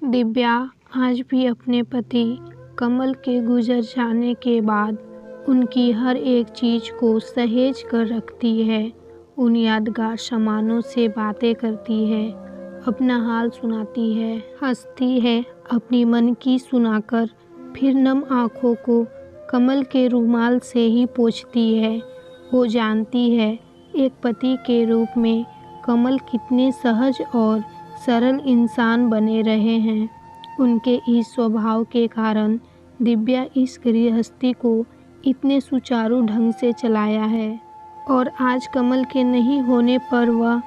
दिव्या आज भी अपने पति कमल के गुजर जाने के बाद उनकी हर एक चीज़ को सहेज कर रखती है। उन यादगार सामानों से बातें करती है, अपना हाल सुनाती है, हंसती है अपनी मन की सुनाकर, फिर नम आँखों को कमल के रुमाल से ही पोंछती है। वो जानती है एक पति के रूप में कमल कितने सहज और सरल इंसान बने रहे हैं। उनके इस स्वभाव के कारण दिव्या इस गृहस्थी को इतने सुचारू ढंग से चलाया है और आज कमल के नहीं होने पर वह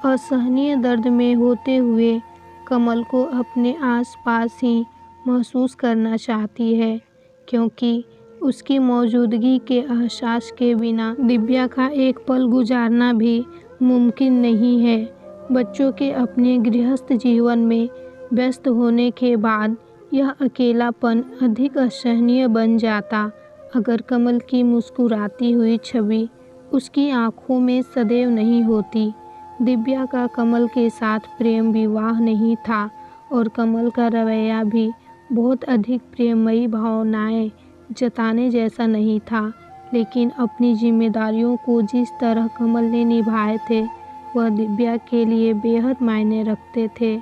असहनीय दर्द में होते हुए कमल को अपने आसपास ही महसूस करना चाहती है, क्योंकि उसकी मौजूदगी के एहसास के बिना दिव्या का एक पल गुजारना भी मुमकिन नहीं है। बच्चों के अपने गृहस्थ जीवन में व्यस्त होने के बाद यह अकेलापन अधिक असहनीय बन जाता अगर कमल की मुस्कुराती हुई छवि उसकी आंखों में सदैव नहीं होती। दिव्या का कमल के साथ प्रेम विवाह नहीं था और कमल का रवैया भी बहुत अधिक प्रेममयी भावनाएं जताने जैसा नहीं था, लेकिन अपनी जिम्मेदारियों को जिस तरह कमल ने निभाए थे वह दिव्या के लिए बेहद मायने रखते थे।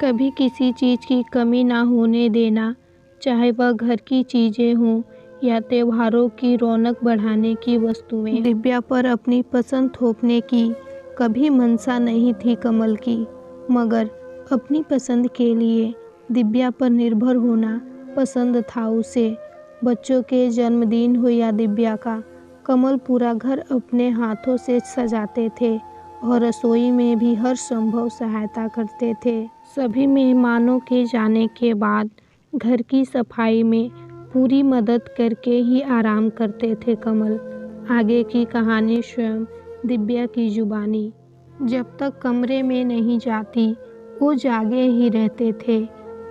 कभी किसी चीज़ की कमी ना होने देना, चाहे वह घर की चीज़ें हों या त्योहारों की रौनक बढ़ाने की वस्तुएं। दिव्या पर अपनी पसंद थोपने की कभी मंशा नहीं थी कमल की, मगर अपनी पसंद के लिए दिव्या पर निर्भर होना पसंद था उसे। बच्चों के जन्मदिन हो या दिव्या का, कमल पूरा घर अपने हाथों से सजाते थे और रसोई में भी हर संभव सहायता करते थे। सभी मेहमानों के जाने के बाद घर की सफाई में पूरी मदद करके ही आराम करते थे कमल। आगे की कहानी स्वयं दिव्या की जुबानी। जब तक कमरे में नहीं जाती वो जागे ही रहते थे।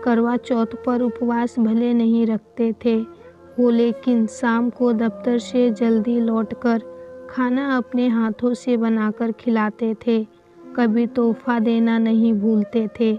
करवा चौथ पर उपवास भले नहीं रखते थे वो, लेकिन शाम को दफ्तर से जल्दी लौटकर खाना अपने हाथों से बनाकर खिलाते थे। कभी तोहफा देना नहीं भूलते थे।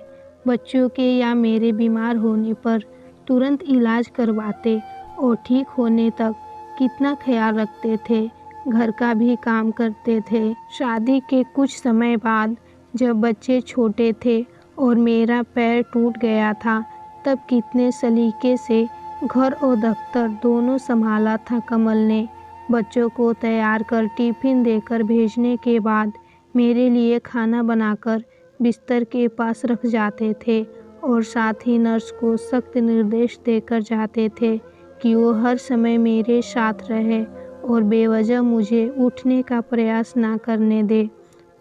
बच्चों के या मेरे बीमार होने पर तुरंत इलाज करवाते और ठीक होने तक कितना ख्याल रखते थे। घर का भी काम करते थे। शादी के कुछ समय बाद जब बच्चे छोटे थे और मेरा पैर टूट गया था, तब कितने सलीके से घर और दफ्तर दोनों संभाला था कमल ने। बच्चों को तैयार कर टिफ़िन देकर भेजने के बाद मेरे लिए खाना बनाकर बिस्तर के पास रख जाते थे और साथ ही नर्स को सख्त निर्देश देकर जाते थे कि वो हर समय मेरे साथ रहे और बेवजह मुझे उठने का प्रयास ना करने दे।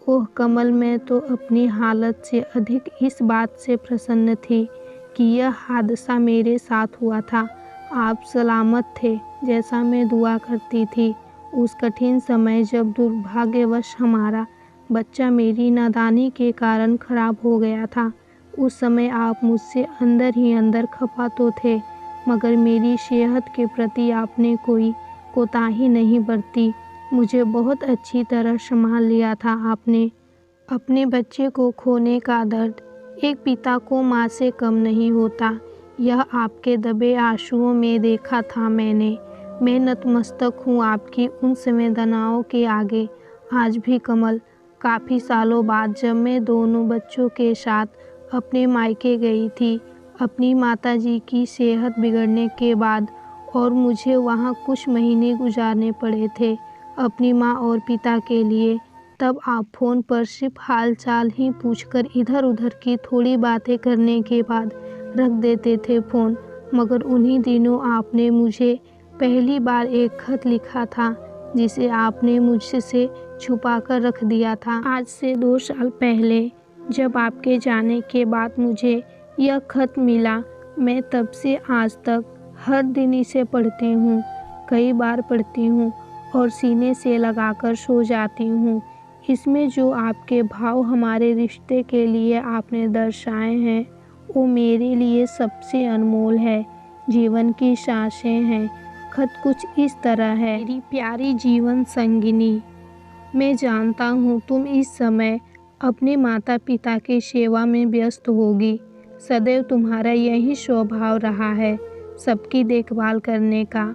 ओह कमल, मैं तो अपनी हालत से अधिक इस बात से प्रसन्न थी कि यह हादसा मेरे साथ हुआ था। आप सलामत थे जैसा मैं दुआ करती थी। उस कठिन समय जब दुर्भाग्यवश हमारा बच्चा मेरी नादानी के कारण खराब हो गया था, उस समय आप मुझसे अंदर ही अंदर खफा तो थे, मगर मेरी सेहत के प्रति आपने कोई कोताही नहीं बरती। मुझे बहुत अच्छी तरह संभाल लिया था आपने। अपने बच्चे को खोने का दर्द एक पिता को माँ से कम नहीं होता, यह आपके दबे आंसुओं में देखा था मैंने। मैं नतमस्तक हूँ आपकी उन संवेदनाओं के आगे। आज भी कमल, काफ़ी सालों बाद जब मैं दोनों बच्चों के साथ अपने मायके गई थी अपनी माताजी की सेहत बिगड़ने के बाद, और मुझे वहाँ कुछ महीने गुजारने पड़े थे अपनी माँ और पिता के लिए, तब आप फ़ोन पर सिर्फ हाल चाल ही पूछकर इधर उधर की थोड़ी बातें करने के बाद रख देते थे फ़ोन। मगर उन्हीं दिनों आपने मुझे पहली बार एक खत लिखा था जिसे आपने मुझसे छुपा कर रख दिया था। आज से 2 साल पहले जब आपके जाने के बाद मुझे यह खत मिला, मैं तब से आज तक हर दिन इसे पढ़ती हूँ। कई बार पढ़ती हूँ और सीने से लगाकर सो जाती हूँ। इसमें जो आपके भाव हमारे रिश्ते के लिए आपने दर्शाए हैं वो मेरे लिए सबसे अनमोल है। जीवन की सांसें हैं। खत कुछ इस तरह है। मेरी प्यारी जीवन संगिनी, मैं जानता हूँ तुम इस समय अपने माता पिता की सेवा में व्यस्त होगी। सदैव तुम्हारा यही स्वभाव रहा है, सबकी देखभाल करने का।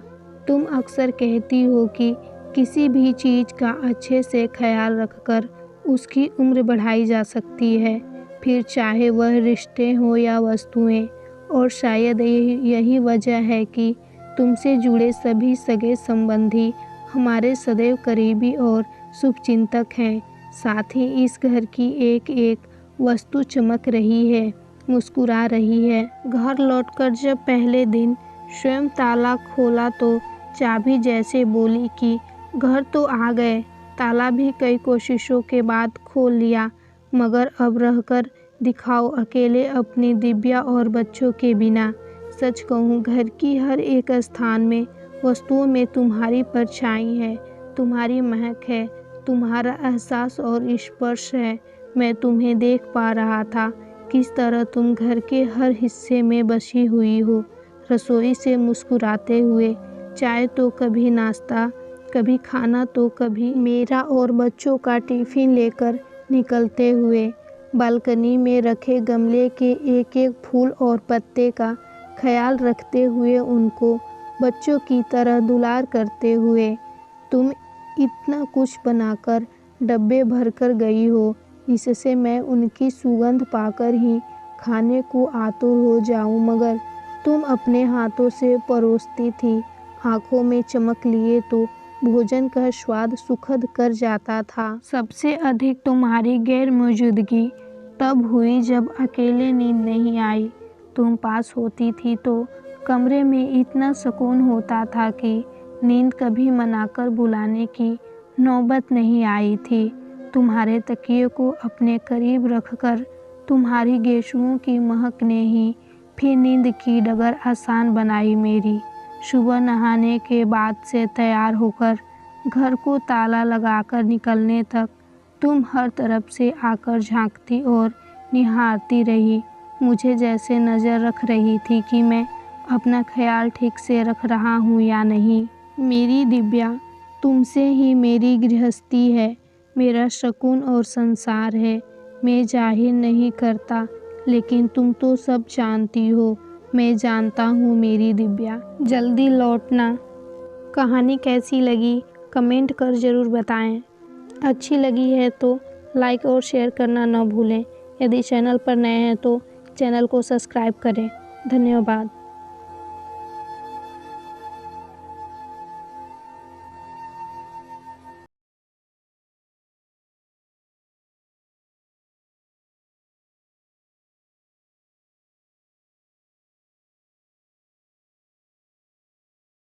तुम अक्सर कहती हो कि किसी भी चीज़ का अच्छे से ख्याल रखकर उसकी उम्र बढ़ाई जा सकती है, फिर चाहे वह रिश्ते हों या वस्तुएं। और शायद यही वजह है कि तुमसे जुड़े सभी सगे संबंधी हमारे सदैव करीबी और शुभचिंतक हैं। साथ ही इस घर की एक एक वस्तु चमक रही है, मुस्कुरा रही है। घर लौटकर जब पहले दिन स्वयं ताला खोला तो चाबी जैसे बोली कि घर तो आ गए। ताला भी कई कोशिशों के बाद खोल लिया, मगर अब रहकर दिखाओ अकेले अपनी दिव्या और बच्चों के बिना। सच कहूँ, घर की हर एक स्थान में, वस्तुओं में तुम्हारी परछाई है, तुम्हारी महक है, तुम्हारा एहसास और स्पर्श है। मैं तुम्हें देख पा रहा था, किस तरह तुम घर के हर हिस्से में बसी हुई हो, रसोई से मुस्कुराते हुए, चाय तो कभी नाश्ता, कभी खाना तो कभी मेरा और बच्चों का टिफ़िन लेकर निकलते हुए, बालकनी में रखे गमले के एक एक फूल और पत्ते का ख्याल रखते हुए, उनको बच्चों की तरह दुलार करते हुए। तुम इतना कुछ बनाकर डब्बे भरकर गई हो, इससे मैं उनकी सुगंध पाकर ही खाने को आतुर हो जाऊं, मगर तुम अपने हाथों से परोसती थी, आंखों में चमक लिए तो भोजन का स्वाद सुखद कर जाता था। सबसे अधिक तुम्हारी गैर मौजूदगी तब हुई जब अकेले नींद नहीं आई। तुम पास होती थी तो कमरे में इतना सुकून होता था कि नींद कभी मनाकर बुलाने की नौबत नहीं आई थी। तुम्हारे तकिए को अपने करीब रखकर, तुम्हारी गेशुओं की महक ने ही फिर नींद की डगर आसान बनाई मेरी। सुबह नहाने के बाद से तैयार होकर घर को ताला लगाकर निकलने तक तुम हर तरफ से आकर झांकती और निहारती रही, मुझे जैसे नज़र रख रही थी कि मैं अपना ख्याल ठीक से रख रहा हूँ या नहीं। मेरी दिव्या, तुमसे ही मेरी गृहस्थी है, मेरा सुकून और संसार है। मैं जाहिर नहीं करता, लेकिन तुम तो सब जानती हो। मैं जानता हूँ मेरी दिव्या। जल्दी लौटना। कहानी कैसी लगी कमेंट कर ज़रूर बताएं। अच्छी लगी है तो लाइक और शेयर करना न भूलें। यदि चैनल पर नए हैं तो चैनल को सब्सक्राइब करें। धन्यवाद।